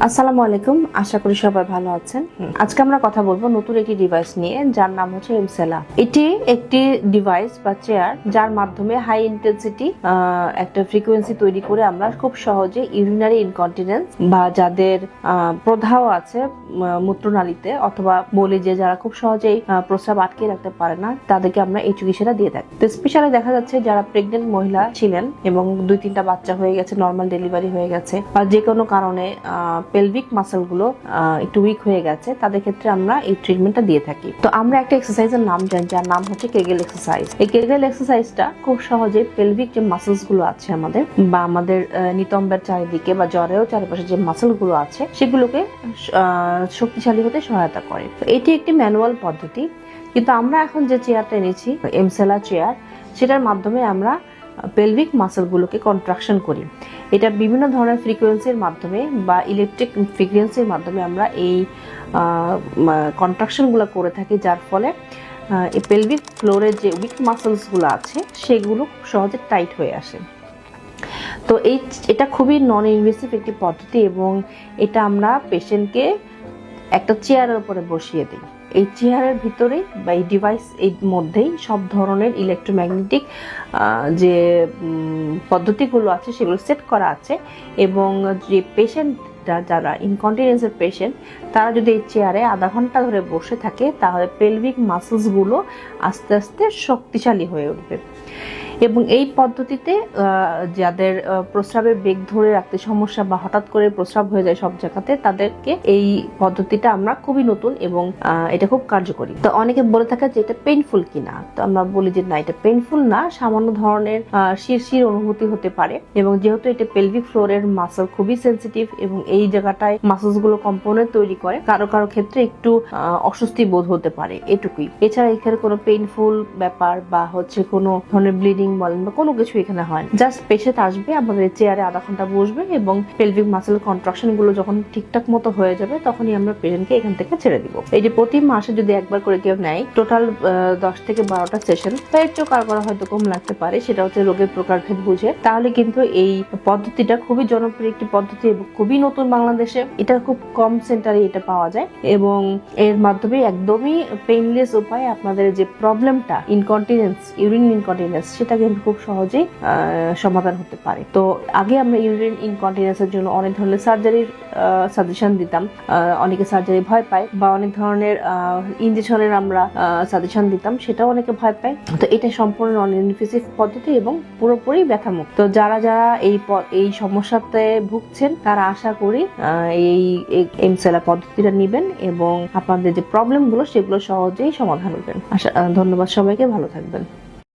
আসসালামু আলাইকুম, আশা করি সবাই ভালো আছেন। আজকে আমরা কথা বলবো নতুন একটি ডিভাইস নিয়ে, যার নাম হচ্ছে এমসেলা। এটি একটি ডিভাইস বা চেয়ার যার মাধ্যমে হাই ইন্টেন্সিটি একটা ফ্রিকোয়েন্সি তৈরি করে আমরা খুব সহজে ইউরিনারি ইনকন্টিনেন্স বা যাদের প্রদাহ আছে মূত্রনালীতে, অথবা বলি যে যারা খুব সহজেই প্রস্রাব আটকে রাখতে পারে না, তাদেরকে আমরা এই চিকিৎসাটা দিয়ে থাকি। তো স্পেশালি দেখা যাচ্ছে যারা প্রেগনেন্ট মহিলা ছিলেন এবং 2-3টা বাচ্চা হয়ে গেছে, নর্মাল ডেলিভারি হয়ে গেছে, বা যে কোনো কারণে পেলভিক মাসল গুলো একটু উইক হয়ে গেছে, তাদের ক্ষেত্রে আমরা এই ট্রিটমেন্টটা দিয়ে থাকি। তো আমরা একটা এক্সারসাইজের নাম জানি, যার নাম হচ্ছে কেগেল এক্সারসাইজ। এই কেগেল এক্সারসাইজটা খুব সহজে পেলভিক যে মাসলস গুলো আছে আমাদের, বা আমাদের নিতম্বের চারিদিকে বা জ্বরেও চারপাশে যে মাসল গুলো আছে, সেগুলোকে শক্তিশালী হতে সহায়তা করে। এটি একটি ম্যানুয়াল পদ্ধতি, কিন্তু আমরা এখন যে চেয়ারটা এনেছি, এমসেলা চেয়ার, সেটার মাধ্যমে আমরা পেলভিক মাসলগুলোকে কন্ট্রাকশন করি। এটা বিভিন্ন ধরনের ফ্রিকোয়েন্সির মাধ্যমে বা ইলেকট্রিক ফ্রিকোয়েন্সির মাধ্যমে আমরা এই কন্ট্রাকশনগুলো করে থাকি, যার ফলে এই পেলভিক ফ্লোরের যে উইক মাসলসগুলো আছে সেগুলো খুব সহজে টাইট হয়ে আসে। তো এটা খুবই নন ইনভেসিভ একটি পদ্ধতি, এবং এটা আমরা পেশেন্টকে একটা চেয়ারের উপরে বসিয়ে দিই। এই চেয়ারের ভিতরে বা এই ডিভাইস এর মধ্যেই সব ধরনের ইলেকট্রোম্যাগনেটিক যে পদ্ধতিগুলো আছে সেগুলো সেট করা আছে, এবং যে পেশেন্টরা, যারা ইনকন্টিনেন্সের পেশেন্ট, তারা যদি এই চেয়ারে আধা ঘন্টা ধরে বসে থাকে, তাহলে পেলভিক মাসলসগুলো আস্তে আস্তে শক্তিশালী হয়ে উঠবে। এবং এই পদ্ধতিতে যাদের প্রস্রাবের বেগ ধরে রাখতে সমস্যা বা হঠাৎ করে প্রস্রাব হয়ে যায় সব জায়গাতে, তাদেরকে এই পদ্ধতিটা আমরা খুবই নতুন এবং এটা খুব কার্যকরী। তো অনেকে বলে থাকে যে এটা পেইনফুল কিনা, তো আমরা বলি যে না, এটা পেইনফুল না, সামান্য ধরনের শিরশির অনুভূতি হতে পারে, এবং যেহেতু এটা পেলভিক ফ্লোরের মাসল খুবই সেন্সিটিভ এবং এই জায়গাটায় মাসলস গুলো কম্পোনেন্ট তৈরি করে, কারো কারো ক্ষেত্রে একটু অস্বস্তি বোধ হতে পারে, এটুকুই। এছাড়া এখানে কোনো পেইনফুল ব্যাপার বা হচ্ছে কোনো ধরনের ব্লিডিং বলেন বা কোনো কিছু এখানে হয়। জাস্ট পেশেন্ট আসবে, আমাদের চেয়ারে আধা ঘন্টা বসবে, এবং পেলভিক মাসেল কন্ট্রাকশন গুলো যখন ঠিকঠাক মতো হয়ে যাবে, তখনই আমরা পেশেন্টকে এখান থেকে ছেড়ে দিব। এই যে প্রতি মাসে যদি একবার করে কেউ নেয়, টোটাল 10 থেকে 12টা সেশন, এর চেয়েও কারো হয়তো কম লাগতে পারে, সেটা হচ্ছে রোগের প্রকারভেদ বুঝে, তাহলে কিন্তু এই পদ্ধতিটা খুবই জনপ্রিয় একটি পদ্ধতি এবং খুবই নতুন বাংলাদেশে। এটা খুব কম সেন্টারে এটা পাওয়া যায়, এবং এর মাধ্যমে একদমই পেইনলেস উপায়ে আপনাদের যে প্রবলেমটা ইনকন্টিনেন্স, ইউরিন ইনকন্টিনেন্স, সেটা কিন্তু খুব সহজেই সমাধান হতে পারে। তো আগে আমরা ইউরিন ইনকন্টিনেন্সের জন্য অনেক ধরনের সার্জারির সাজেশন দিতাম, অনেকে সার্জারি ভয় পায়, বা অনেক ধরনের ইনজেকশনের আমরা সাজেশন দিতাম, সেটাও অনেকে ভয় পায়। তো এটা সম্পূর্ণ নন ইনভেসিভ পদ্ধতি এবং পুরোপুরি ব্যথামুক্ত। তো যারা এই সমস্যাতে ভুগছেন, তারা আশা করি এই এমসেলা পদ্ধতিটা নেবেন এবং আপনাদের যে প্রবলেমগুলো সেগুলো সহজেই সমাধান করবেন। ধন্যবাদ সবাইকে, ভালো থাকবেন।